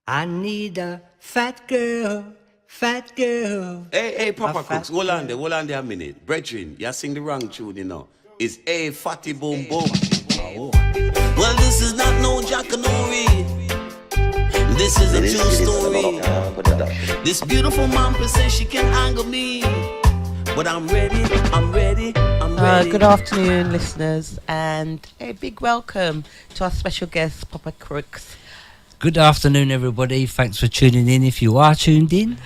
I need a fat girl, fat girl. Hey, Papa Crooks, hold on there a minute. Brethren, you sing the wrong tune, you know. It's a fatty boom boom. Oh. Well, this is not no Jackanori. This is a true story. This beautiful mom says she can angle me. But I'm ready. Good afternoon, listeners, and a big welcome to our special guest, Papa Crooks. Good afternoon, everybody. Thanks for tuning in if you are tuned in.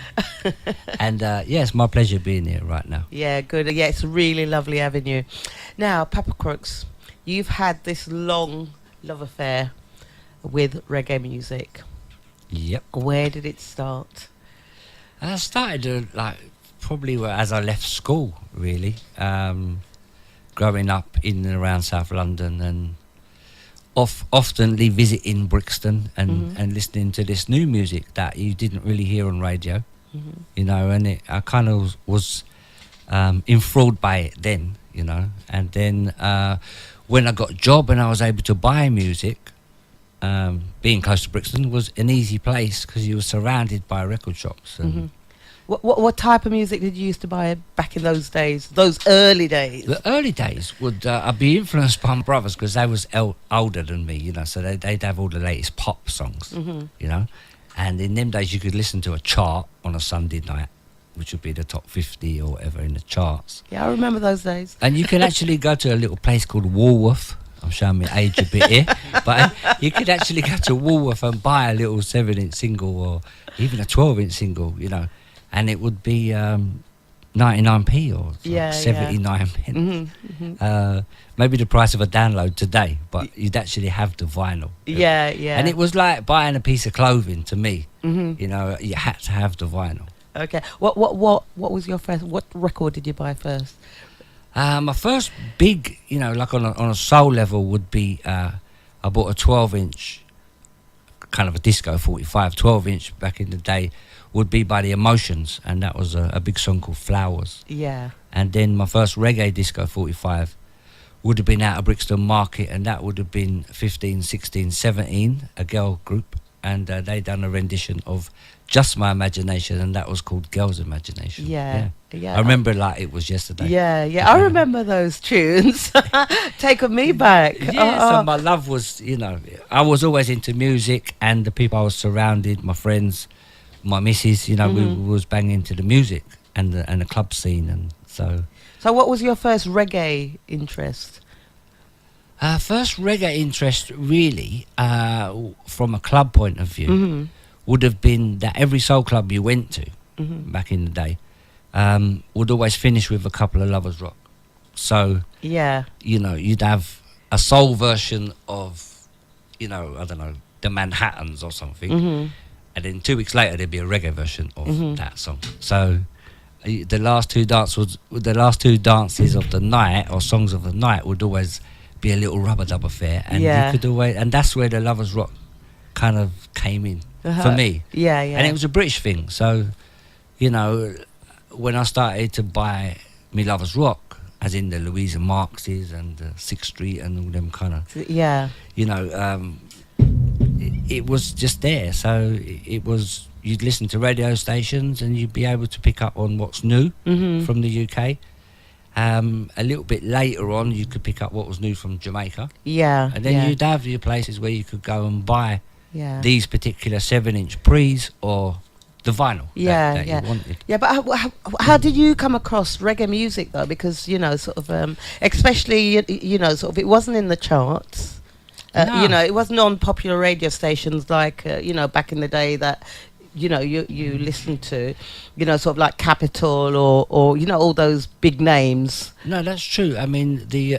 And it's my pleasure being here right now. Yeah, good. Yeah, it's really lovely having you. Now, Papa Crooks, you've had this long love affair with reggae music. Yep. Where did it start? I started probably as I left school, really. Growing up in and around South London and often visiting Brixton and listening to this new music that you didn't really hear on radio, you know, and I kind of was enthralled by it then, you know. And then when I got a job and I was able to buy music, being close to Brixton was an easy place because you were surrounded by record shops. And What type of music did you used to buy back in those days, those early days? The early days would I'd be influenced by my brothers because they was older than me, you know, so they'd have all the latest pop songs, you know. And in them days you could listen to a chart on a Sunday night, which would be the top 50 or whatever in the charts. Yeah, I remember those days. And you can actually go to a little place called Woolworth. I'm showing my age a bit here. But you could actually go to Woolworth and buy a little 7-inch single or even a 12-inch single, you know. And it would be 99p or 79 pence. Maybe the price of a download today, but you'd actually have the vinyl. Yeah. And it was like buying a piece of clothing to me. You know, you had to have the vinyl. Okay. What was your first? What record did you buy first? My first big, you know, like on a soul level would be I bought a 12-inch, kind of a disco 45, 12-inch back in the day. Would be by The Emotions, and that was a big song called Flowers. Yeah. And then my first reggae disco 45 would have been out of Brixton Market, and that would have been 15, 16, 17, a girl group, and they done a rendition of Just My Imagination, and that was called Girls' Imagination. Yeah. I remember like it was yesterday. Yeah. I remember those tunes. Taking me back. Yeah, so my love was, you know, I was always into music, and the people I was surrounded, my friends, my missus, you know, we was banging to the music and the club scene, and so. So, what was your first reggae interest? First reggae interest, really, from a club point of view, would have been that every soul club you went to back in the day would always finish with a couple of Lovers Rock. So, you know, you'd have a soul version of, you know, I don't know, the Manhattans or something. And then 2 weeks later, there'd be a reggae version of that song. So the last two dances of the night, or songs of the night, would always be a little rubber-dub affair. And you could always, and that's where the Lovers Rock kind of came in for me. Yeah. And it was a British thing. So, you know, when I started to buy me Lovers Rock, as in the Louisa Marxes and the 6th Street and all them kind of, you know, it was just there. So it was, you'd listen to radio stations and you'd be able to pick up on what's new from the UK. A little bit later on, you could pick up what was new from Jamaica. Yeah. And then you'd have your places where you could go and buy these particular 7-inch pre's or the vinyl that you wanted. Yeah, but how did you come across reggae music, though? Because, you know, sort of, especially, you know, sort of, it wasn't in the charts. No. You know, it wasn't on popular radio stations like, you know, back in the day that, you know, you listened to, you know, sort of like Capitol or you know, all those big names. No, that's true. I mean, the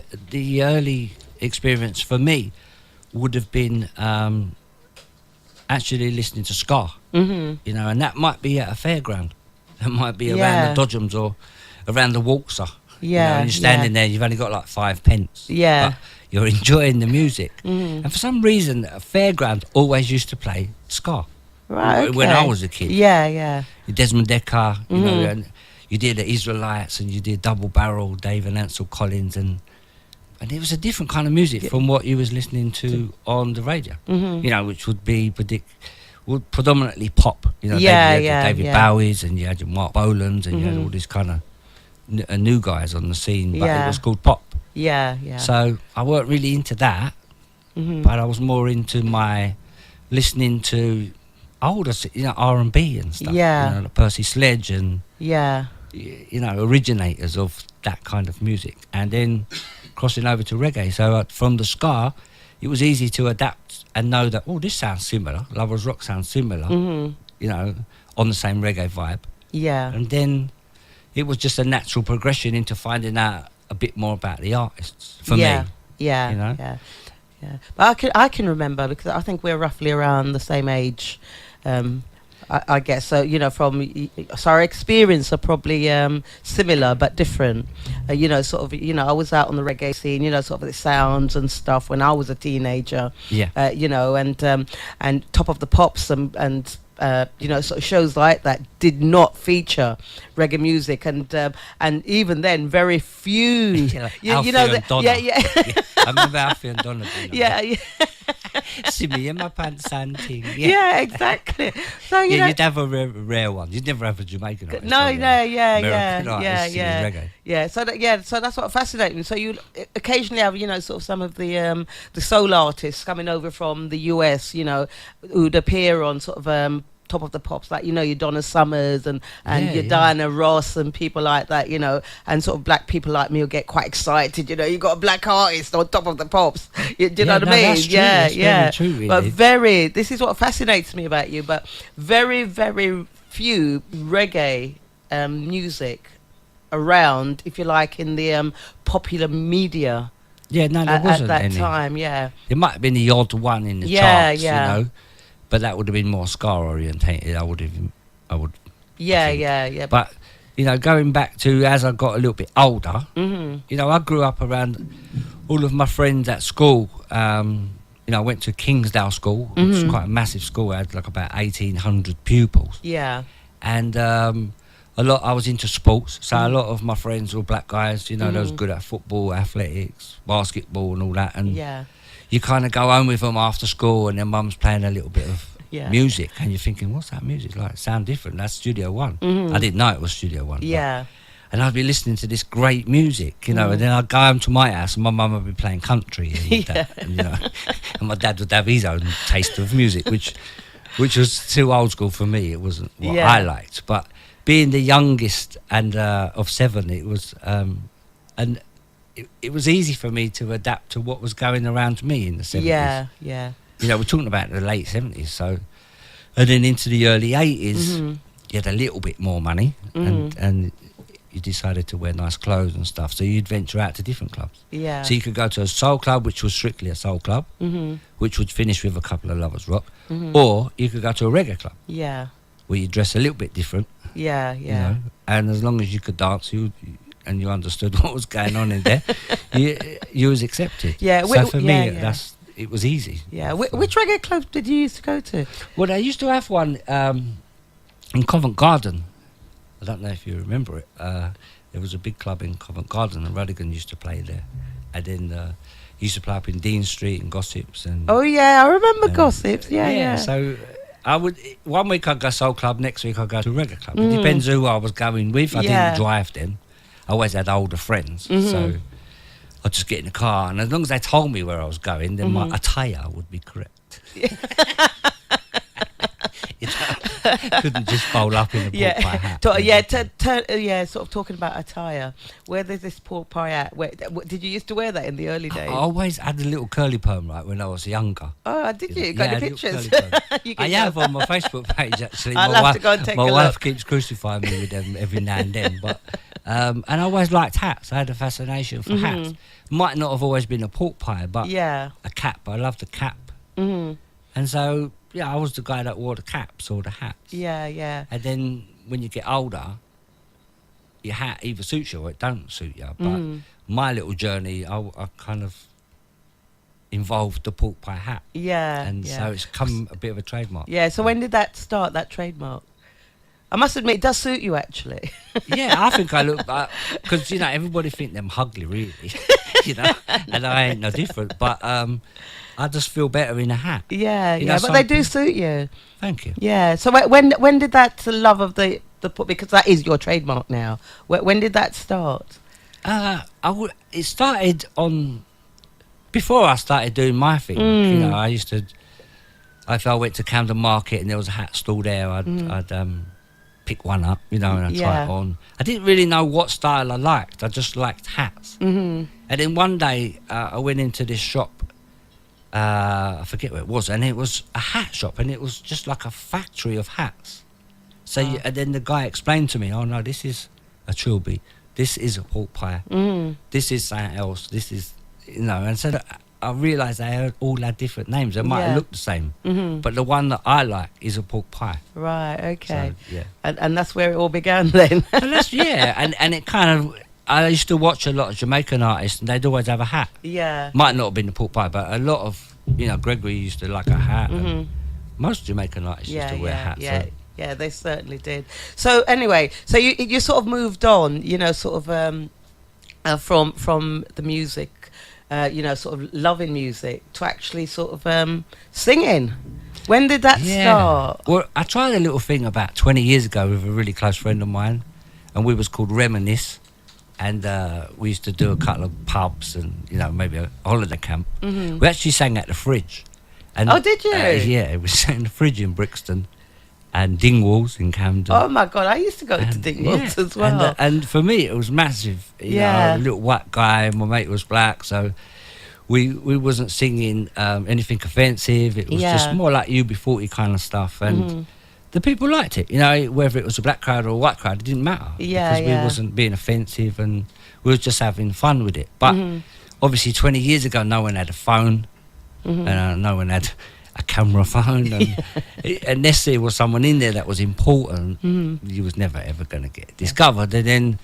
early experience for me would have been actually listening to ska, you know, and that might be at a fairground. That might be around the Dodgems or around the Walkser. You know, and you're standing there, you've only got like 5 pence. Yeah. But you're enjoying the music. And for some reason, a fairground always used to play ska. Right, okay. When I was a kid. Yeah. Desmond Decker, you know, and you did the Israelites and you did Double Barrel, Dave and Ansel Collins, and it was a different kind of music from what you was listening to on the radio. You know, which would be were predominantly pop. You know, Yeah, you had yeah, David yeah. Bowie's, and you had your Mark Bolan's, and you had all these kind of new guys on the scene, but Yeah. it was called pop. Yeah, yeah. So I weren't really into that, but I was more into my listening to older, R&B and stuff. Yeah. You know, like Percy Sledge and yeah. originators of that kind of music, and then crossing over to reggae. So from the ska, it was easy to adapt and know that, oh, this sounds similar. Lovers Rock sounds similar. You know, on the same reggae vibe. Yeah. And then it was just a natural progression into finding out a bit more about the artists for yeah. me. Yeah. You know? Yeah. Yeah. But I can remember, because I think we're roughly around the same age. I guess so. You know, so our experience are probably similar but different. You know, sort of. You know, I was out on the reggae scene. You know, sort of the sounds and stuff when I was a teenager. Yeah. You know, and Top of the Pops and you know, sort of shows like that did not feature reggae music, and even then, very few. Yeah, like you Alfie know, and Donna. yeah, yeah, I remember Alfie and Donna. yeah, yeah. See me in my pants and thing. Yeah, exactly. So you Yeah, know, you'd have a rare one. You'd never have a Jamaican artist. no, or no, a yeah, American yeah, artist singing reggae. yeah. So that's what fascinates me. So you occasionally have, you know, sort of some of the soul artists coming over from the US, you know, who'd appear on sort of Top of the Pops, like, you know, your Donna Summers and your Diana Ross and people like that, you know, and sort of black people like me will get quite excited, you know, you got a black artist on Top of the Pops. Do you know what I mean? That's true. Yeah, That's yeah. very true, really. But this is what fascinates me about you, but very, very few reggae music around, if you like, in the popular media. Yeah, no, there wasn't at that any. time, yeah. There might have been the odd one in the charts, you know, but that would have been more ska orientated. I would. Yeah, think. yeah. But you know, going back to as I got a little bit older, you know, I grew up around all of my friends at school. You know, I went to Kingsdale School, which was quite a massive school. It had like about 1,800 pupils. Yeah. And I was into sports, so a lot of my friends were black guys. You know, they was good at football, athletics, basketball, and all that. And you kind of go home with them after school, and their mum's playing a little bit of music, and you're thinking, what's that music like? It sound different. That's Studio One. I didn't know it was Studio One. Yeah. And I'd be listening to this great music, you know, and then I'd go home to my house, and my mum would be playing country, and, and you know, and my dad would have his own taste of music, which was too old school for me. It wasn't what I liked. But being the youngest and of 7, it was and it was easy for me to adapt to what was going around me in the 70s. Yeah, yeah. You know, we're talking about the late 70s, so, and then into the early 80s, you had a little bit more money, and you decided to wear nice clothes and stuff, so you'd venture out to different clubs. Yeah. So you could go to a soul club, which was strictly a soul club, which would finish with a couple of Lovers Rock, or you could go to a reggae club. Yeah. Where you dress a little bit different. Yeah, you know, and as long as you could dance, and you understood what was going on in there, you was accepted. Yeah. So for me, it was easy. Yeah. Which reggae club did you used to go to? Well, I used to have one in Covent Garden. I don't know if you remember it. There was a big club in Covent Garden, and Ruddigan used to play there. And then he used to play up in Dean Street and Gossips. And oh yeah, I remember Gossips. Yeah. So I would, one week I'd go soul club, next week I'd go to reggae club. It depends who I was going with. I didn't drive then. I always had older friends, so I'd just get in the car, and as long as they told me where I was going, then my attire would be correct. You know, couldn't just bowl up in a pork pie hat. Sort of talking about attire. Where there's this pork pie hat? Did you used to wear that in the early days? I always had a little curly perm, right, when I was younger. Oh, did you? Got any pictures? I have on my Facebook page, actually. I'll have to go and take a look. My wife keeps crucifying me with them every now and then, but and I always liked hats. I had a fascination for hats. Might not have always been a pork pie, but a cap. I loved the cap. And so, I was the guy that wore the caps or the hats. Yeah. And then when you get older, your hat either suits you or it don't suit you. But my little journey, I kind of involved the pork pie hat. Yeah. And so it's come a bit of a trademark. Yeah, so when did that start, that trademark? I must admit, it does suit you actually. Yeah, I think I look, because you know everybody think them ugly, really, you know, and I ain't no different. But I just feel better in a hat. Yeah, You know, yeah, but they do suit you. Thank you. Yeah. So when did that love of the because that is your trademark now? When did that start? It started on before I started doing my thing. You know, I used to. If I went to Camden Market and there was a hat stall there, I'd pick one up, you know, and I'd try it on. I didn't really know what style I liked. I just liked hats. And then one day I went into this shop. I forget where it was, and it was a hat shop, and it was just like a factory of hats. So, and then the guy explained to me, "Oh no, this is a trilby. This is a pork pie. This is something else. This is, you know." And so I realised they all had different names. They might have looked the same, but the one that I like is a pork pie. Right. Okay. So, yeah. And that's where it all began then. And that's, and it kind of. I used to watch a lot of Jamaican artists, and they'd always have a hat. Yeah. Might not have been the pork pie, but a lot of, you know, Gregory used to like a hat. And most Jamaican artists used to wear hats. Yeah, so. yeah, they certainly did. So anyway, so you sort of moved on, you know, sort of from the music, you know, sort of loving music to actually sort of singing. When did that start? Well, I tried a little thing about 20 years ago with a really close friend of mine, and we was called Reminisce. And we used to do a couple of pubs and, you know, maybe a holiday camp. We actually sang at the Fridge. And, oh, did you? Yeah, we sang at the Fridge in Brixton and Dingwalls in Camden. Oh, my God, I used to go to Dingwalls as well. And for me, it was massive. You know, a little white guy, my mate was black, so we wasn't singing anything offensive. It was just more like UB40 kind of stuff. And the people liked it, you know, whether it was a black crowd or a white crowd, it didn't matter. Yeah, because we wasn't being offensive and we was just having fun with it. But obviously 20 years ago, no one had a phone and no one had a camera phone. And unless there was someone in there that was important, you was never ever going to get discovered. And then,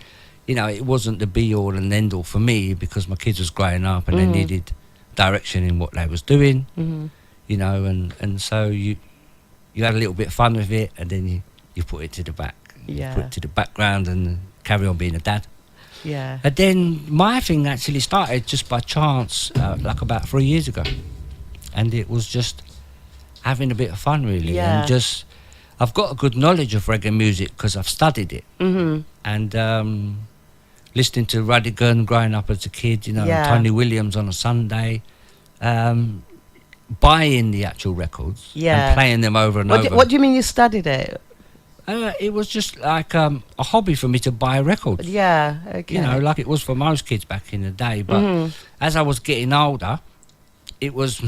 you know, it wasn't the be-all and end-all for me because my kids was growing up and they needed direction in what they was doing, you know, and so you had a little bit of fun with it, and then you put it to the back. Yeah. You put it to the background and carry on being a dad. Yeah. And then my thing actually started just by chance, like about 3 years ago. And it was just having a bit of fun, really. Yeah. And just, I've got a good knowledge of reggae music because I've studied it. And listening to Radigan growing up as a kid, you know, Tony Williams on a Sunday. Buying the actual records and playing them over and over. What do you mean you studied it? It was just like a hobby for me to buy records. Yeah, okay. You know, like it was for most kids back in the day. But as I was getting older, it was,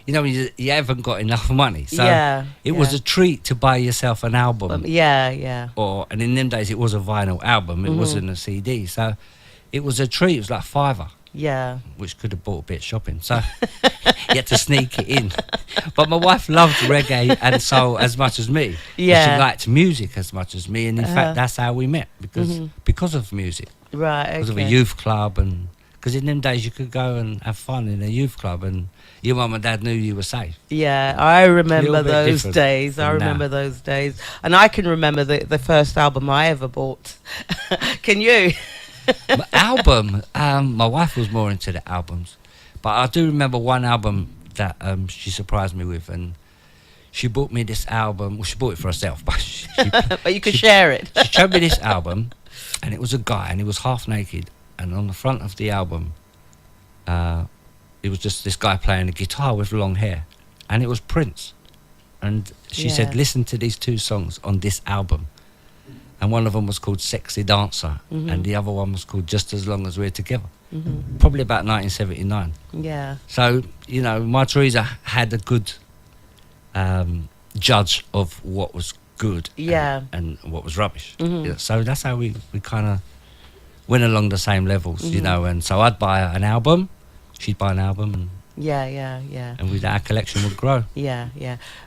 you know, you haven't got enough money. So it was a treat to buy yourself an album. And in them days, it was a vinyl album. It wasn't a CD. So it was a treat. It was like $5. Yeah. Which could have bought a bit of shopping. So you had to sneak it in. But my wife loved reggae and soul as much as me. Yeah. She liked music as much as me. And in fact, that's how we met. Because of music. Right, Because of a youth club. And because in them days, you could go and have fun in a youth club. And your mum and dad knew you were safe. Yeah, I remember those days. I remember those days. And I can remember the first album I ever bought. Can you? Album, my wife was more into the albums, but I do remember one album that she surprised me with, and she bought me this album. Well, she bought it for herself, but but you could share it. She showed me this album, and it was a guy, and he was half naked, and on the front of the album, it was just this guy playing a guitar with long hair, and it was Prince, and she said, "Listen to these two songs on this album." And one of them was called Sexy Dancer, and the other one was called Just As Long As We're Together. Probably about 1979. Yeah. So, you know, my Teresa had a good judge of what was good and what was rubbish. Yeah, so that's how we kind of went along the same levels, you know. And so I'd buy an album, she'd buy an album, and and our collection would grow.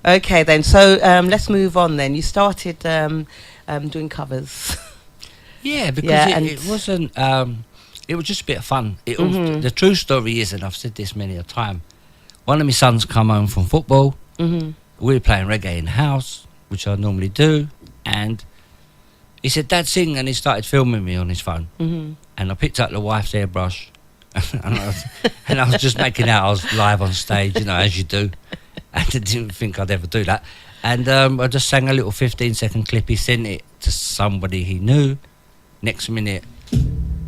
Okay, then. So let's move on. Then you started doing covers. Because it wasn't. It was just a bit of fun. The true story is, and I've said this many a time, one of my sons come home from football. We were playing reggae in the house, which I normally do, and he said, Dad, sing, and he started filming me on his phone. Mm-hmm. And I picked up the wife's airbrush, and I was just making out I was live on stage, you know, as you do. And I didn't think I'd ever do that. And I just sang a little 15-second clip. He sent it to somebody he knew. Next minute,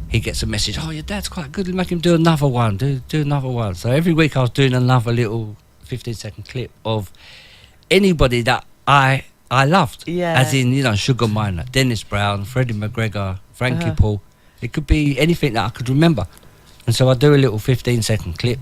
he gets a message, oh, your dad's quite good, make him do another one, do another one. So every week I was doing another little 15-second clip of anybody that I loved. Yeah. As in, you know, Sugar Minor, Dennis Brown, Freddie McGregor, Frankie Paul. It could be anything that I could remember. And so I do a little 15-second clip.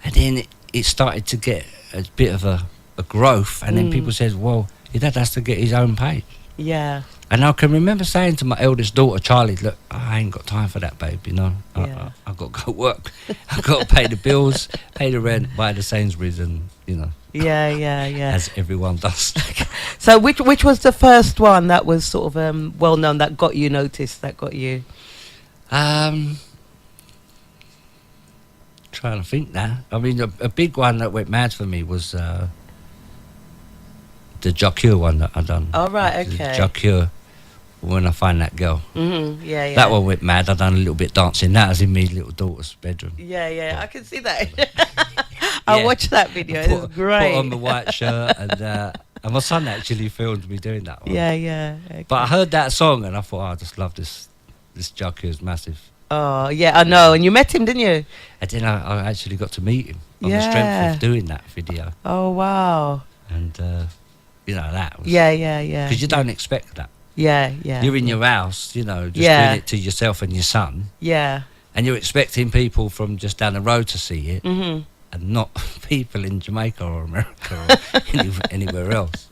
And then it started to get a bit of a growth. And then people said, well, your dad has to get his own page. Yeah. And I can remember saying to my eldest daughter, Charlie, look, I ain't got time for that, babe, you know. Yeah. I've got to go work. I've got to pay the bills, pay the rent, buy the Sainsbury's and, you know. Yeah. As everyone does. So which was the first one that was sort of well known, that got you noticed, that got you? Trying to think now. I mean, a big one that went mad for me was the Jacure one that I done. Oh, right, okay. Jacure, When I Find That Girl. Mm-hmm. Yeah. That one went mad. I done a little bit dancing. That was in my little daughter's bedroom. Yeah. I can see that. I watched that video. It was Put great. on the white shirt and my son actually filmed me doing that one. Yeah. Okay. But I heard that song and I thought, I just love this. This Jacure is massive. Oh, yeah, I know. And you met him, didn't you? And then I actually got to meet him on the strength of doing that video. Oh, wow. And, you know, that was... Yeah. Because you don't expect that. Yeah. You're in your house, you know, just doing it to yourself and your son. Yeah. And you're expecting people from just down the road to see it. Mm-hmm. And not people in Jamaica or America or anywhere else.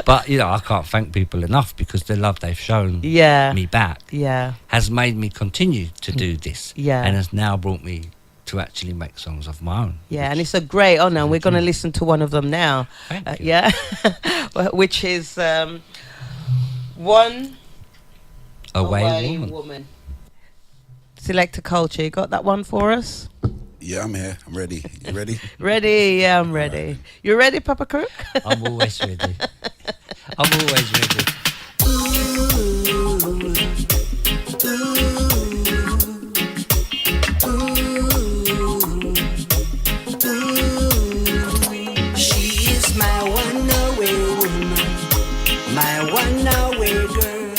But, you know, I can't thank people enough because the love they've shown me back has made me continue to do this. Yeah. And has now brought me to actually make songs of my own. Yeah, and it's a great honour. And we're going to listen to one of them now. Thank you. Yeah, which is One Away Woman. Selector Culture, you got that one for us? Yeah, I'm here. I'm ready. You ready? Ready, yeah, I'm ready. Right. You ready, Papa Crook? I'm always ready. I'm always ready. She is my one-away woman, my one-away girl,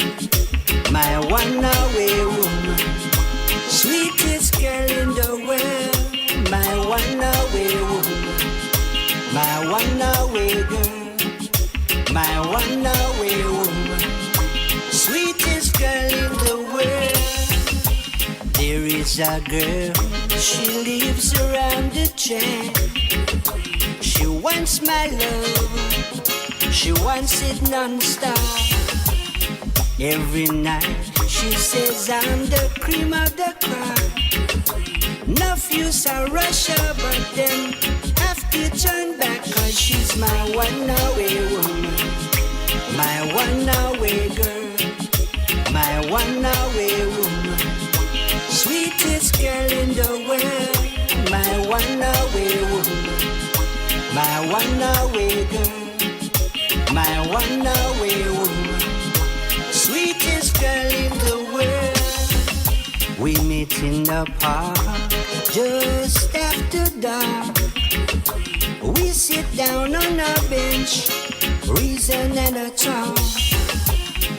my one-away woman, sweetest girl in the world. My one-away woman, my one-away girl, my one-away woman, sweetest girl in the world. There is a girl, she lives around the track. She wants my love, she wants it non-stop. Every night she says I'm the cream of the crop. Enough use I rush her, but then have to turn back, cause she's my one-away woman, my one-away girl, my one-away woman, sweetest girl in the world, my one-away woman, my one-away girl, my one-away woman, sweetest girl in the world. We meet in the park just after dark. We sit down on a bench, reason and a talk.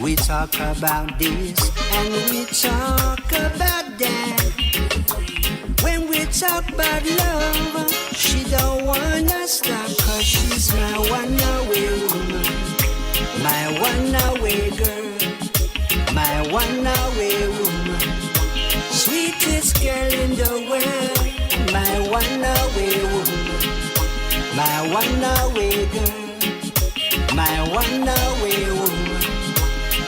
We talk about this and we talk about that. When we talk about love, she don't wanna stop, cause she's my one-away woman, my one-away girl, my one-away woman, sweetest girl in the world, my one-away woman, my one-away girl, my one-away woman,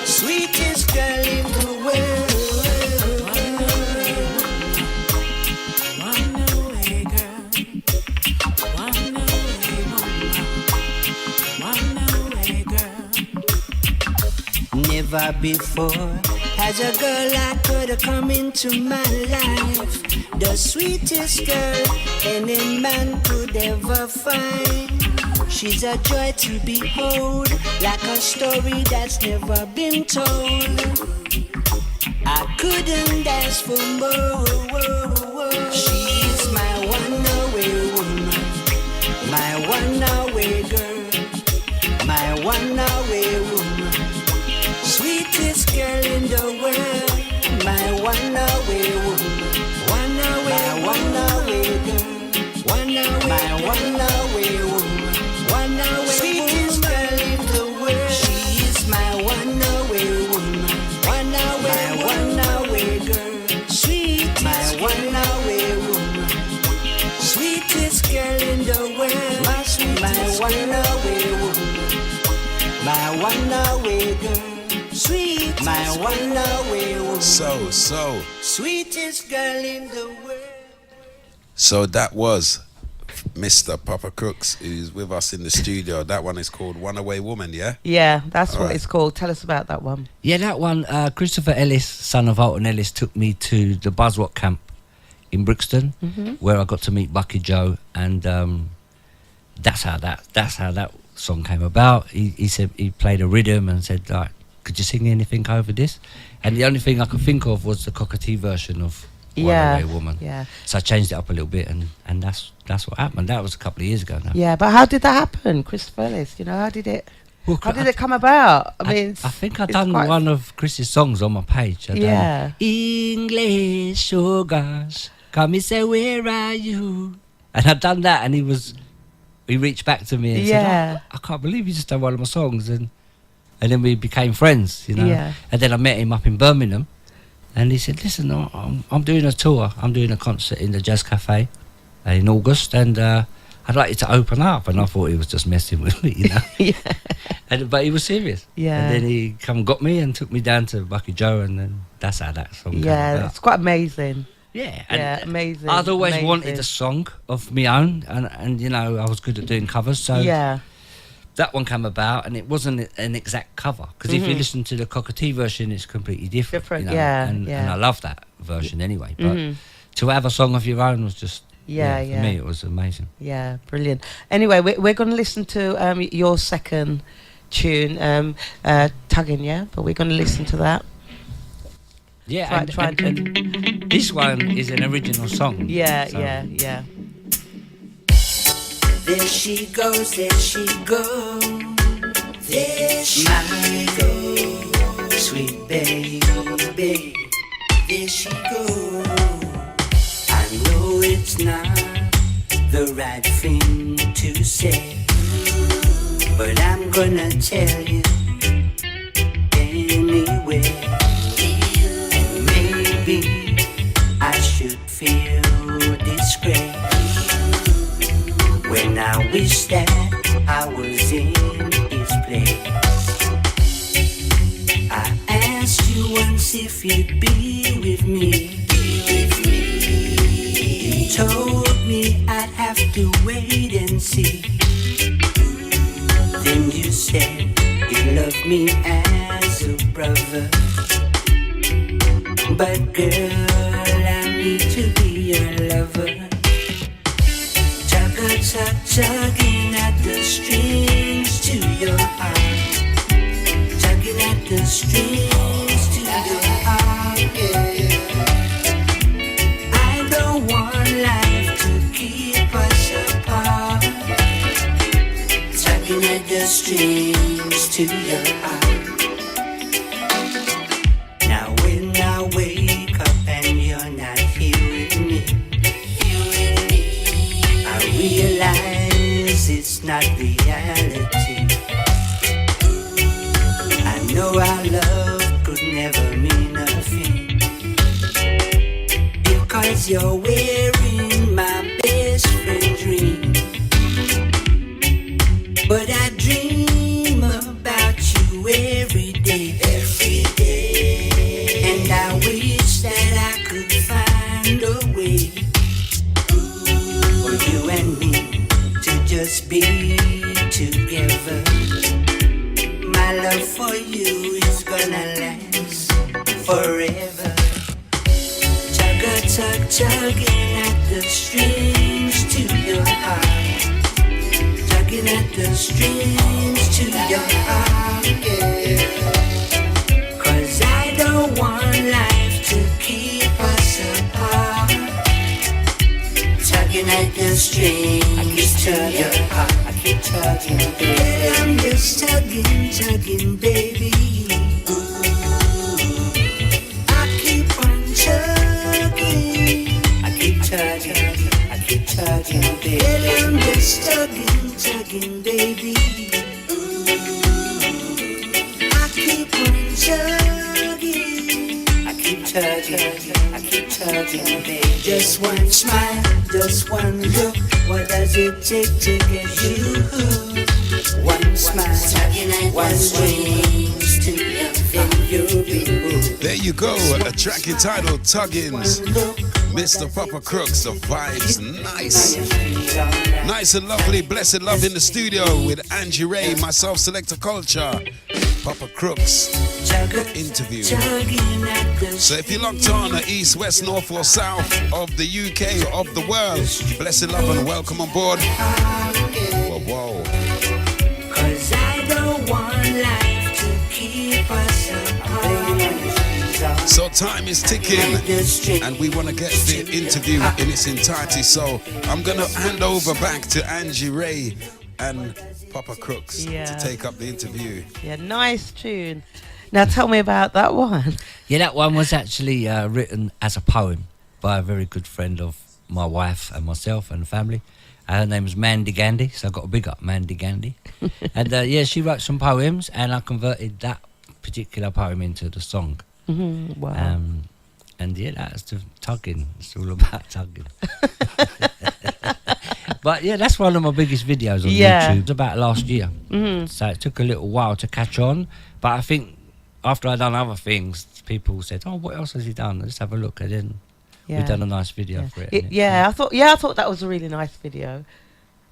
sweetest girl in the world. One-away girl, one-away woman, one-away girl. Never before has a girl like her come into my life, the sweetest girl any man could ever find. She's a joy to behold, like a story that's never been told. I couldn't ask for more. She's my one-away woman, my one-away girl, my one-away woman, sweetest girl in the world, my one-away woman, one-away, my one-away girl, one-away, my one-away woman, one-away, sweetest girl in the world. She is my one-away woman, one-away, my one-away girl, sweetest, my one-away woman, sweetest girl in the world, my sweetest, my one-away woman, my one-away girl, sweet, my one-away woman. So. Sweetest girl in the world. So that was Mr. Papa Crooks, who's with us in the studio. That one is called One Away Woman, yeah? Yeah, that's All what right. it's called. Tell us about that one. Yeah, that one, Christopher Ellis, son of Alton Ellis, took me to the Buzzrock camp in Brixton, where I got to meet Bucky Joe, and that's how that song came about. He said he played a rhythm and said, like, could you sing anything over this? And the only thing I could think of was the cockatoo version of One Away Woman. Yeah. So I changed it up a little bit, and that's what happened. That was a couple of years ago now. Yeah, but how did that happen, Christopher Ellis? You know, how did it come about? I mean, I think I've it's done quite- one of Chris's songs on my page. I Yeah. done English sugars, come and say, where are you? And I'd done that, and he reached back to me and Yeah. said, I can't believe you just done one of my songs. And then we became friends, you know. Yeah. And then I met him up in Birmingham, and he said, listen, I'm doing a tour. I'm doing a concert in the Jazz Cafe in August, and I'd like you to open up. And I thought he was just messing with me, you know. Yeah. But he was serious. Yeah. And then he come and got me and took me down to Bucky Joe, and then that's how that song came Yeah, about. it's quite amazing. Yeah. Yeah, amazing. I'd always amazing. wanted a song of my own, and you know, I was good at doing covers, so Yeah. that one came about, and it wasn't an exact cover, because if you listen to the cockatoo version, it's completely different. Different, you know, yeah, and yeah. I love that version anyway. But to have a song of your own was just Yeah, for me it was amazing. Yeah, brilliant. Anyway, we're going to listen to your second tune, Tugging, yeah? But we're going to listen to that. Yeah, and this one is an original song. Yeah, so- yeah. There she goes, there she goes, there she goes, sweet baby, there she goes. I know it's not the right thing to say, but I'm gonna tell you anyway. And maybe I should feel disgrace when I wish that I was in his place. I asked you once if you'd be with me. You told me I'd have to wait and see. Then you said you loved me as a brother. But girl, I need to be your lover. Tugging at the strings to your heart. Tugging at the strings to your heart. I don't want life to keep us apart. Tugging at the strings to your heart. Now when I wake up and you're not here with me, I realize it's not reality. I know our love could never mean nothing, because you're wearing my best friend's ring. But I dream about you every day, and I wish that I could find a way for you and me to just be together. My love for you is gonna last forever. Tugging at the strings to your heart. tugging at the strings to your heart, yeah. 'Cause I don't want life to keep us apart. Tugging at the strings to your heart. I keep tugging, baby. I'm just tugging, tugging, baby. I keep on tugging. I keep tugging, baby. I'm just tugging, tugging, baby. I keep on tugging. I keep tugging, baby. Just one smile, just one look. What does it take to get you hooked? One smile, one strings to your finger, you'll be hooked. There you go, a track entitled Tuggins. Mr. Papa Crooks, the vibes nice. Nice and lovely, blessed love in the studio with Angie Ray, myself, Selector Culture. Papa Crooks interview. So if you're locked on the east, west, north or south of the UK, of the world, blessed love and welcome on board. Whoa, whoa. 'Cause I don't want life to keep us apart. So time is ticking and we want to get the interview in its entirety. So I'm going to hand over back to Angie Ray and Papa Crooks to take up the interview. Yeah, nice tune. Now tell me about that one. Yeah, that one was actually written as a poem by a very good friend of my wife and myself and the family. Her name is Mandy Gandy, so I got a big up Mandy Gandy. And yeah, she wrote some poems and I converted that particular poem into the song. Mm-hmm. Wow. And yeah, that's the tugging. It's all about tugging. But yeah, that's one of my biggest videos on YouTube. It was about last year. Mm-hmm. So it took a little while to catch on. But I think after I'd done other things, people said, "Oh, what else has he done? Let's have a look." And then we've done a nice video for it. I thought that was a really nice video.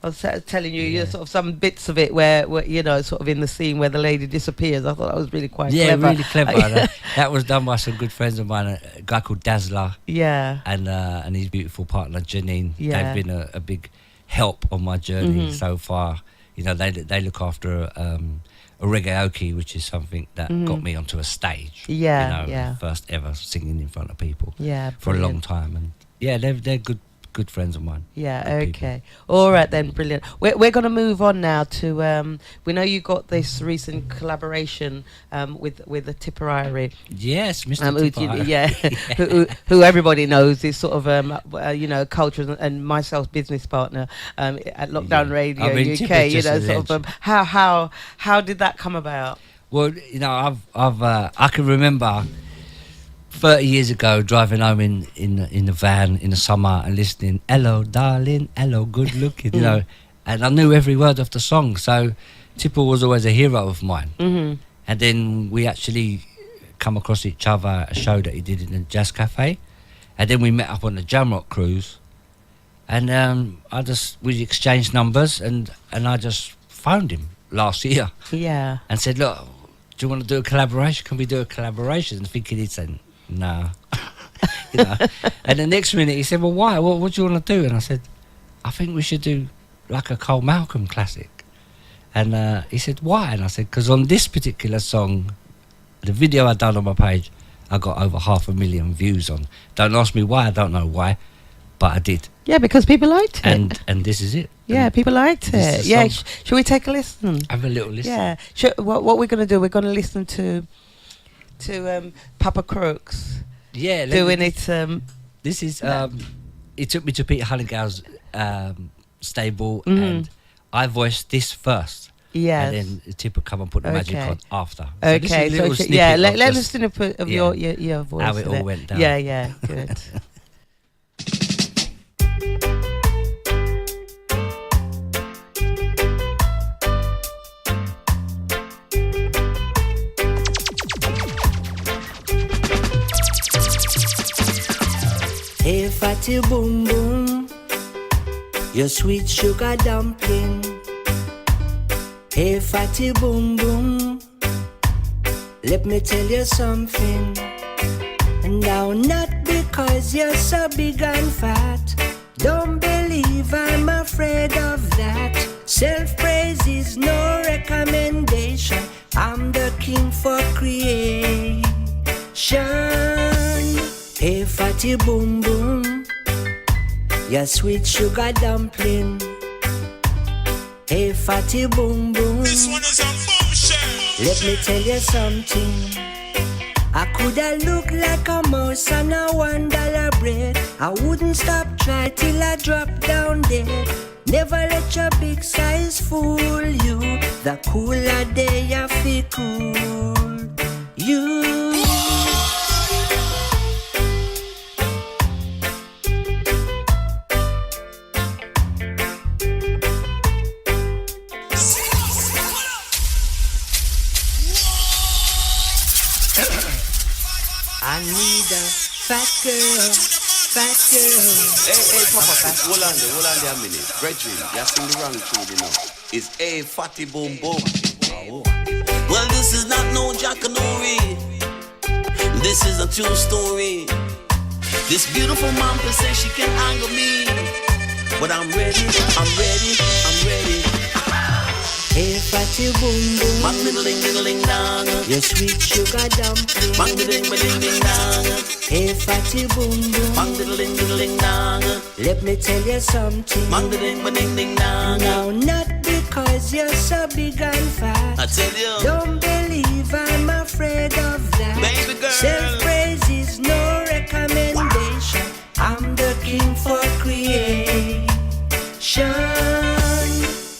I was telling you, sort of some bits of it where you know, sort of in the scene where the lady disappears. I thought that was really quite clever. Yeah, really clever. That was done by some good friends of mine, a guy called Dazzler. Yeah. And his beautiful partner Janine. Yeah. They've been a big help on my journey so far. You know, they look after a reggae, which is something that got me onto a stage. Yeah, you know, first ever singing in front of people. Yeah, for a long time, and yeah, they're good friends of mine. Yeah, okay. All right then, brilliant. We're going to move on now to, we know you got this recent collaboration with the Tipperary. Yes, Mr. Tipperary. Yeah, who everybody knows is sort of, you know, culture and myself business partner at Lockdown Radio UK. You know, sort of, how did that come about? Well, you know, I can remember 30 years ago, driving home in the van in the summer and listening, "Hello, darling, hello, good looking," you know, and I knew every word of the song. So Tipper was always a hero of mine. Mm-hmm. And then we actually come across each other at a show that he did in a jazz cafe, and then we met up on the Jamrock cruise, and we exchanged numbers, and I just phoned him last year. Yeah. And said, "Look, do you want to do a collaboration? Can we do a collaboration?" And thinking he'd say, "No." You know? And the next minute he said, "Well, why? What do you want to do?" And I said, "I think we should do like a Cole Malcolm classic." And he said, "Why?" And I said, "Because on this particular song, the video I done on my page, I got over 500,000 views on. Don't ask me why, I don't know why, but I did." Yeah, because people liked it. And this is it. Yeah, people liked it. Yeah, shall we take a listen? Have a little listen. Yeah. What we're going to do, we're going to listen to Papa Crooks. Yeah. Doing it. This is, he took me to Peter Hallingall's stable and I voiced this first. Yes. And then Tipper come and put the magic on after. So okay. So let's listen of your voice. How it all went down. Yeah, good. Hey, fatty boom boom, your sweet sugar dumpling. Hey, fatty boom boom, let me tell you something. Now, not because you're so big and fat, don't believe I'm afraid of that. Self-praise is no recommendation. I'm the king for creation. Hey, fatty boom boom, your sweet sugar dumpling. Hey, fatty boom boom, This one is a bombshell. let me tell you something. I coulda look like a mouse on a $1 bread. I wouldn't stop try till I drop down dead. Never let your big size fool you. The cooler day you feel cool. You. I need a fat girl, fat girl. Hey, Papa Crook, hold on there a minute. Brethren, you sing the wrong tune, you know. It's a fatty boom boom. Well, this is not no jackanori. This is a true story. This beautiful mom can say she can anger me, but I'm ready. Hey, fatty boom boom, Bang diddling diddling dong. your sweet sugar dumpling. Bang diddling diddling dong. Hey, fatty boom boom, Bang diddling diddling dong. let me tell you something. Bang diddling ding ding dong. Now, not because you're so big and fat. I tell you, Don't believe I'm afraid of that. Baby girl. Self-praise is no recommendation. I'm the king for creation.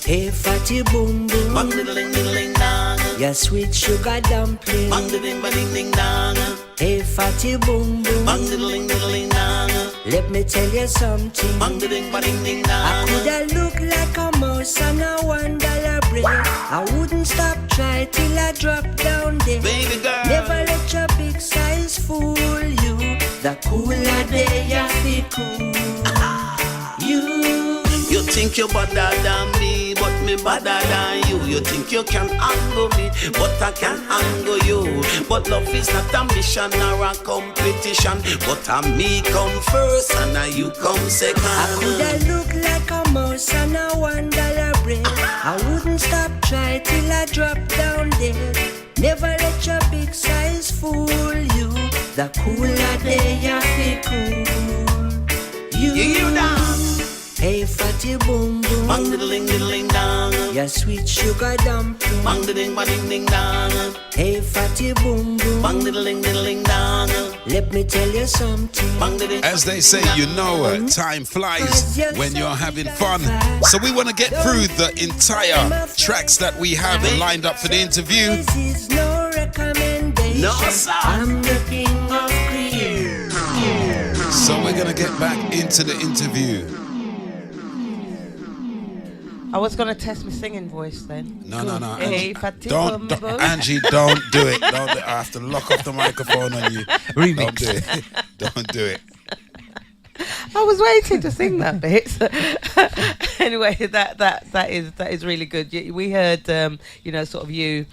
Hey, fatty boom boom, bang diddling diddling dong. your sweet sugar dumpling. Bang ding ding dong. Hey, fatty boom boom, Bang diddling diddling dong. let me tell you something. Bang ding ding I dong. coulda look like a mouse on a $1 bread. I wouldn't stop try till I drop down dead. Baby girl. Never let your big size fool you. The cooler day you feel cool. You think you're better than me, but me better than you. You think you can handle me, but I can handle you. But love is not a mission or a competition, but a me come first and a you come second. I coulda look like a mouse on a $1 bread. I wouldn't stop try till I drop down dead. Never let your big size fool you. The cooler day you feel cool. You dance. Hey, fatty boom boom, Bang diddling diddling dong. your sweet sugar dumpling. Bang ding dong. Hey, fatty boom boom, Bang diddling diddling dong. let me tell you something. Bang ding. As they say, you know, time flies when you're having fun. So we want to get through the entire tracks that we have lined up for the interview. This is no recommendation. No, sir. I'm the king of creation. So we're going to get back into the interview. I was going to test my singing voice then. No. Hey, Angie, fatty don't, boom boom. Angie, don't do it. Don't, I have to lock off the microphone on you. Remix. Don't do it. Don't do it. I was waiting to sing that bit. Anyway, that is really good. We heard sort of you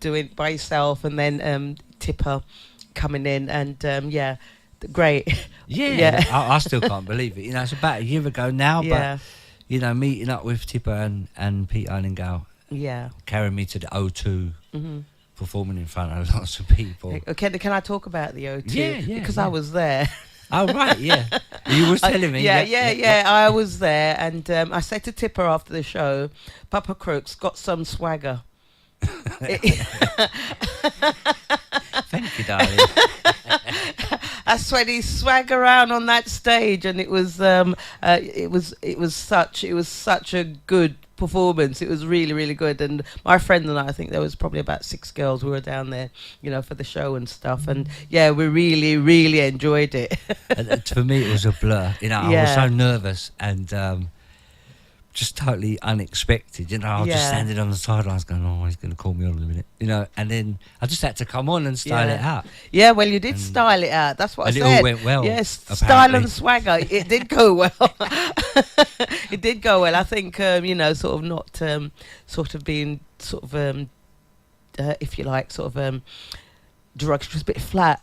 doing it by yourself, and then Tipper coming in, and great. Yeah. I still can't believe it. It's about a year ago now, Yeah. but meeting up with Tipper and Pete Einingale, Yeah. carrying me to the O2, performing in front of lots of people. Okay, can I talk about the O2? Yeah, Because yeah. I was there. Oh, right, yeah. You was telling me. Yeah. I was there, and I said to Tipper after the show, Papa Crook's got some swagger. Thank you, darling. I swear he swag around on that stage, and it was such a good performance. It was really, really good. And my friend and I think there was probably about 6 girls who were down there, for the show and stuff. And yeah, we really, really enjoyed it. And for me, it was a blur. I was so nervous and just totally unexpected. I was just standing on the sidelines going, oh, he's going to call me on in a minute. And then I just had to come on and style it out. Yeah, well, you did style it out. That's what I said. And it all went well. Yes, apparently. style and swagger. It did go well. It did go well. I think, sort of not sort of being sort of, if you like, sort of drugs, just a bit flat.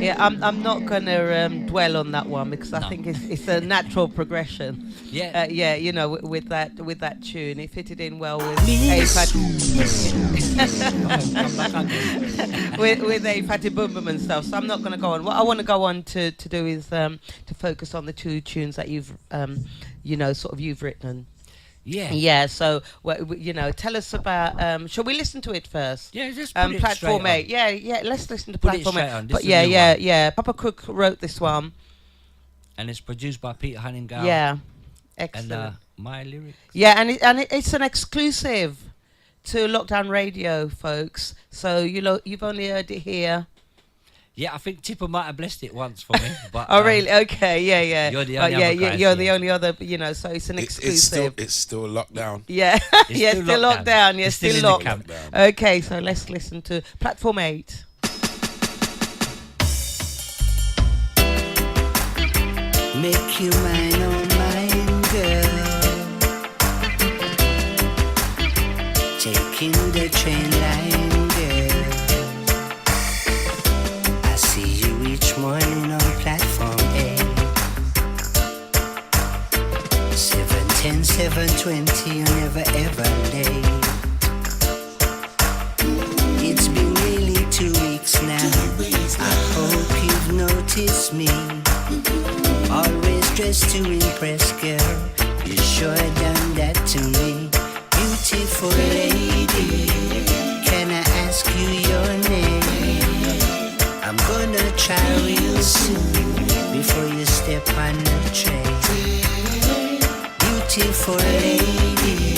Yeah, I'm not gonna dwell on that one because I No. think it's a natural progression. Yeah. Yeah, you know, with that tune, it fitted in well with a with a Fatty Boom Boom and stuff. So I'm not gonna go on. What I want to go on to do is to focus on the two tunes that you've you've written. Yeah. Yeah, so tell us about. Shall we listen to it first? Yeah, just put it Platform straight 8. Yeah. Let's listen to Put it Platform 8. straight on. This But is a new one. yeah. Papa Crook wrote this one. And it's produced by Peter Hunningham. Yeah, And excellent. my lyrics. Yeah, and it's an exclusive to Lockdown Radio, folks. So you've only heard it here. Yeah, I think Tipper might have blessed it once for me. But Oh, really? Okay, yeah. You're the But only other guys, you're the yeah. only other. So it's an exclusive. It's still locked down. Yeah, It's still locked down. Yeah, It's still still in locked. the camp. Lockdown. Okay, so let's listen to Platform 8. Make you mine, oh mine, girl. Taking the train line, girl. I see you each morning on platform 8. 7:10, 7:20, you're never ever late. It's been nearly 2 weeks now. I hope you've noticed me. Always dressed to impress, girl. You sure done that to me. Beautiful lady, can I ask you your name? I'm gonna try real soon before you step on the train. Beautiful lady,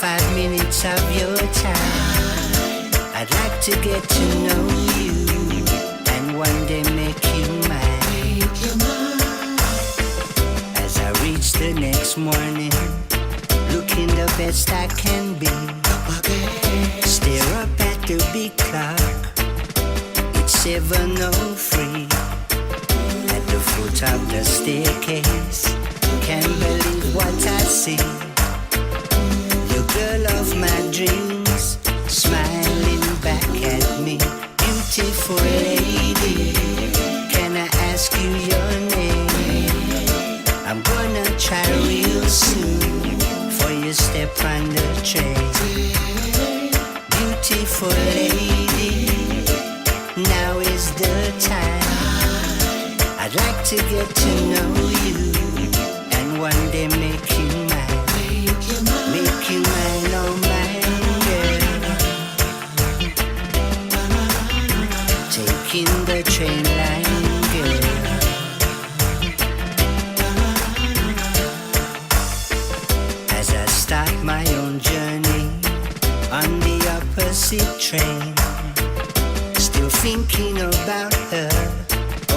5 minutes of your time. I'd like to get to know you and one day make you mine. As I reach the next morning, looking the best I can be. Stare up at the big clock. It's 7:03. At the foot of the staircase, can't believe what I see. The girl of my dreams, smiling back at me. Beautiful lady, can I ask you your name? I'm gonna try real soon before you step on the train. Beautiful lady, now is the time. I'd like to get to know you and one day make you mine. Make you mine, oh mine, girl. Taking the train line, girl. As I start my own journey on the opposite train, still thinking about her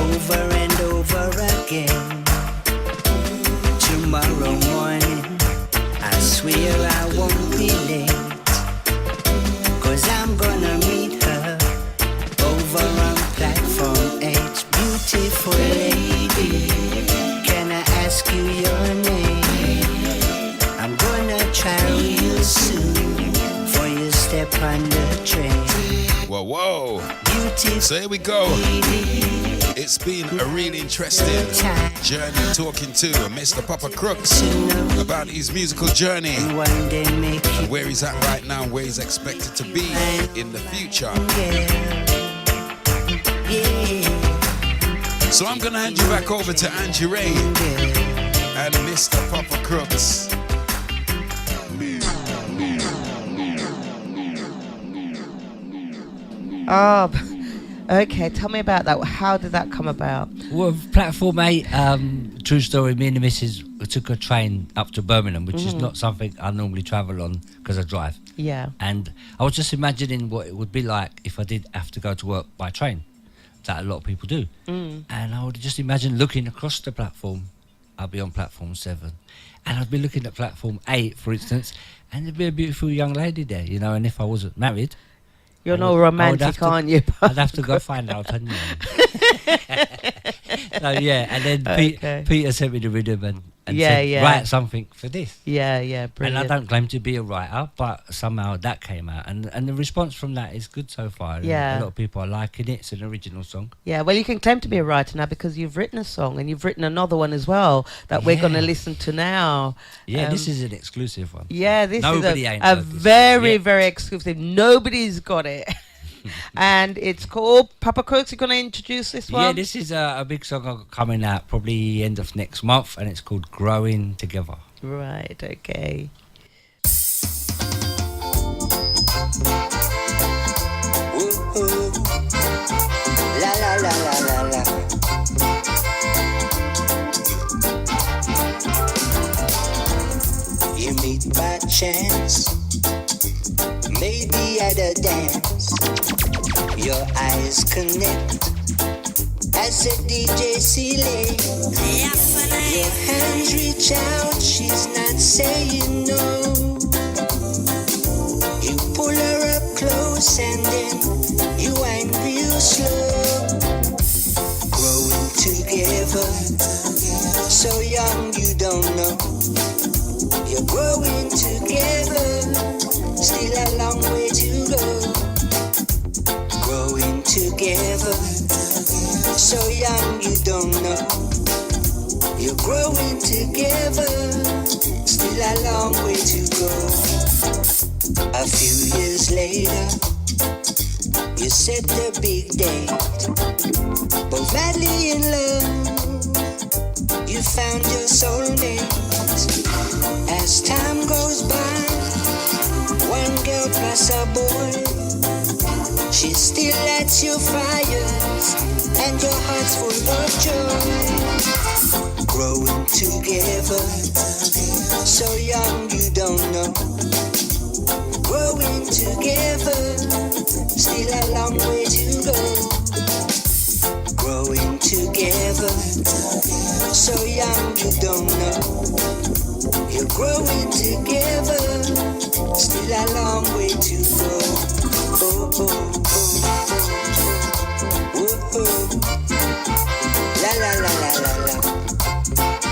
over and over again. Tomorrow morning, I swear I won't be late, 'cause I'm gonna meet her over on platform 8. Beautiful lady, can I ask you your name? I'm gonna try real soon before you step on the train. Whoa. Beautiful So here we go. lady, It's been a really interesting journey talking to Mr. Papa Crooks about his musical journey one day make you and where he's at right now and where he's expected to be in the future. yeah, So I'm going to hand you back over to Angie Ray yeah. and Mr. Papa Crooks. Oh, okay. Tell me about that. How did that come about? Well, Platform 8, true story, me and the missus took a train up to Birmingham, which is not something I normally travel on because I drive. Yeah. And I was just imagining what it would be like if I did have to go to work by train, that a lot of people do. And I would just imagine looking across the platform. I'd be on platform 7. And I'd be looking at platform 8, for instance, and there'd be a beautiful young lady there, you know, and if I wasn't married... You're I no would- I would romantic, have to- aren't you? I'd have to go find out, hadn't I? So yeah, and then Okay. Peter sent me the rhythm, and Yeah, said, yeah. write something for this. Yeah, yeah, And brilliant. I don't claim to be a writer, but somehow that came out, and the response from that is good so far. And Yeah. a lot of people are liking it. It's an original song. Yeah, well, you can claim to be a writer now because you've written a song and you've written another one as well that we're going to Yeah. listen to now. Yeah, this Um, is an exclusive one. Yeah, this Nobody is ain't a heard this very, yet. very exclusive. Nobody's got it. And it's called Papa Crook. You're going to introduce this one? Yeah, this is a big song coming out probably end of next month, and it's called Growing Together. Right, okay. Ooh, la la la la la la. You meet by chance, maybe at a dance. Your eyes connect as a DJ selects. Your hands reach out, she's not saying no. You pull her up close and then you wind real slow. Growing together, so young you don't know. You're growing together, still a long way to go. Growing together, so young you don't know. You're growing together, still a long way to go. A few years later, you set the big date. Both madly in love, you found your soulmate. As time goes by, one girl plus a boy, she still lights your fires, and your heart's full of joy. Growing together, so young you don't know. Growing together, still a long way to go. Growing together, so young you don't know. You're growing together, still a long way to go. Oh, oh, oh, oh, oh. La la la la la la.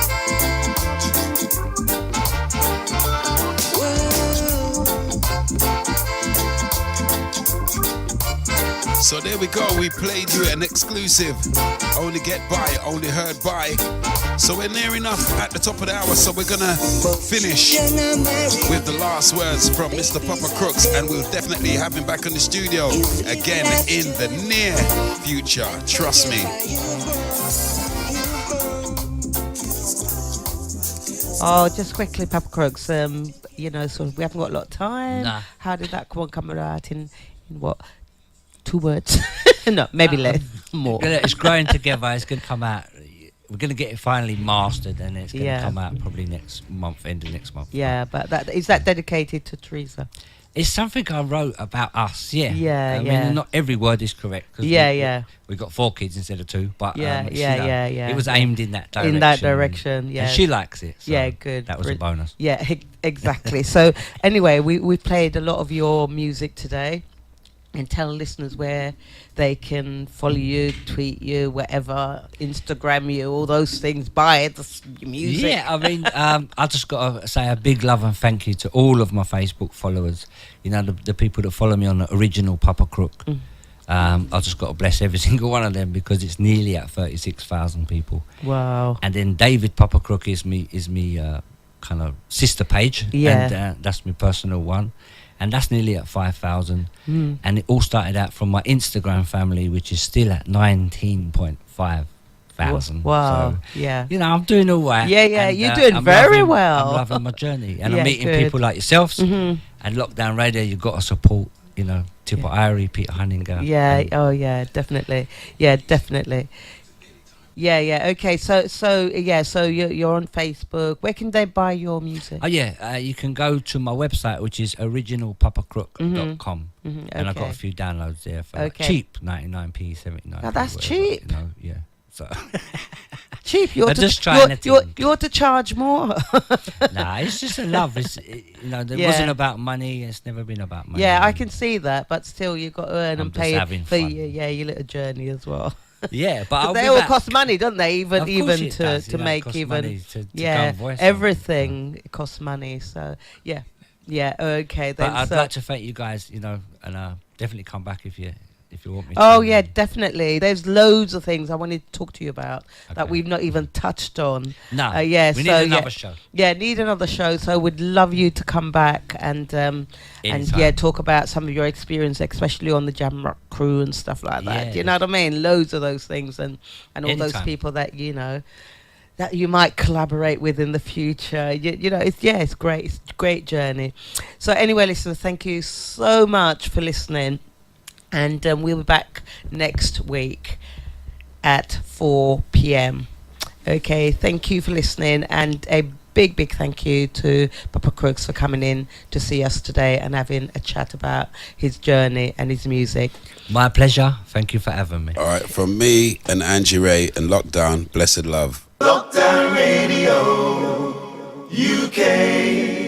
So there we go, we played you an exclusive. Only get by, only heard by. So we're near enough at the top of the hour, so we're gonna finish with the last words from Mr. Papa Crooks, and we'll definitely have him back in the studio again in the near future. Trust me. Oh, just quickly, Papa Crooks, you know, sort of, we haven't got a lot of time. Nah. How did that one come out in what? 2 words? No, maybe less, more. It's growing together. It's going to come out. We're going to get it finally mastered, and it's going to Yeah. come out probably next month, end of next month. Yeah, but that is that dedicated to Teresa? It's something I wrote about us, yeah. Yeah, I yeah. mean, not every word is correct. 'Cause Yeah, we, yeah. We got 4 kids instead of 2, but Yeah, it's, yeah, you know, yeah. It was aimed in that direction. In that direction, yeah. And she likes it. So Yeah, good. That was a bonus. Yeah, exactly. So anyway, we played a lot of your music today, and tell listeners where they can follow you, tweet you, whatever, Instagram you, all those things, buy your music. Yeah, I mean, I just got to say a big love and thank you to all of my Facebook followers. You know, the people that follow me on the original Papa Crook. I just got to bless every single one of them because it's nearly at 36,000 people. Wow. And then David Papa Crook is me kind of sister page. Yeah. And that's my personal one. And that's nearly at 5,000. Mm. And it all started out from my Instagram family, which is still at 19.5 thousand. Wow. So, Yeah. you know, I'm doing all right. Yeah, yeah, and, you're doing I'm very loving- well. I'm loving my journey. And Yeah, I'm meeting good. people like yourselves. Mhm. And Lockdown Radio, you've got to support, you know, Tipper Irie, Peter Hunninger. Yeah. and- Oh, yeah. Definitely. Yeah. Definitely. Yeah. Yeah. Okay. So yeah. So you're on Facebook. Where can they buy your music? Oh, yeah. You can go to my website, which is originalpapacrook.com. Mhm, And I've got okay. a few downloads there for Okay. cheap, 99p, 79p. Now, that's whatever, cheap. You know, yeah. So Cheap. You I'm ought to, just trying to think. you ought to charge more. nah, it's just a love. You know, it Yeah. wasn't about money. It's never been about money. Yeah, I can see that, but still, you've got to earn I'm and just pay having for fun. your little journey as well. Yeah, but I'll they be all back. cost money, don't they? Of course Even it to does, you know, it make costs even money to go yeah, and voice everything it costs money. So yeah, okay then. But I'd so, like to thank you guys, you know, and definitely come back if you want me to. oh yeah, definitely. There's loads of things I wanted to talk to you about that Okay. we've not even touched on. No, yeah, we need so, another show. Yeah, need another show. So we'd love you to come back and Anytime. talk about some of your experience, especially on the Jam Rock crew and stuff like that. Yeah, You know what I mean? Loads of those things and all those Anytime. people that you know that you might collaborate with in the future. You know, it's great. It's a great journey. So anyway, listeners, thank you so much for listening. And we'll be back next week at 4 p.m. Okay, thank you for listening. And a big thank you to Papa Crooks for coming in to see us today and having a chat about his journey and his music. My pleasure. Thank you for having me. All right, from me and Angie Ray and Lockdown, blessed love. Lockdown Radio UK.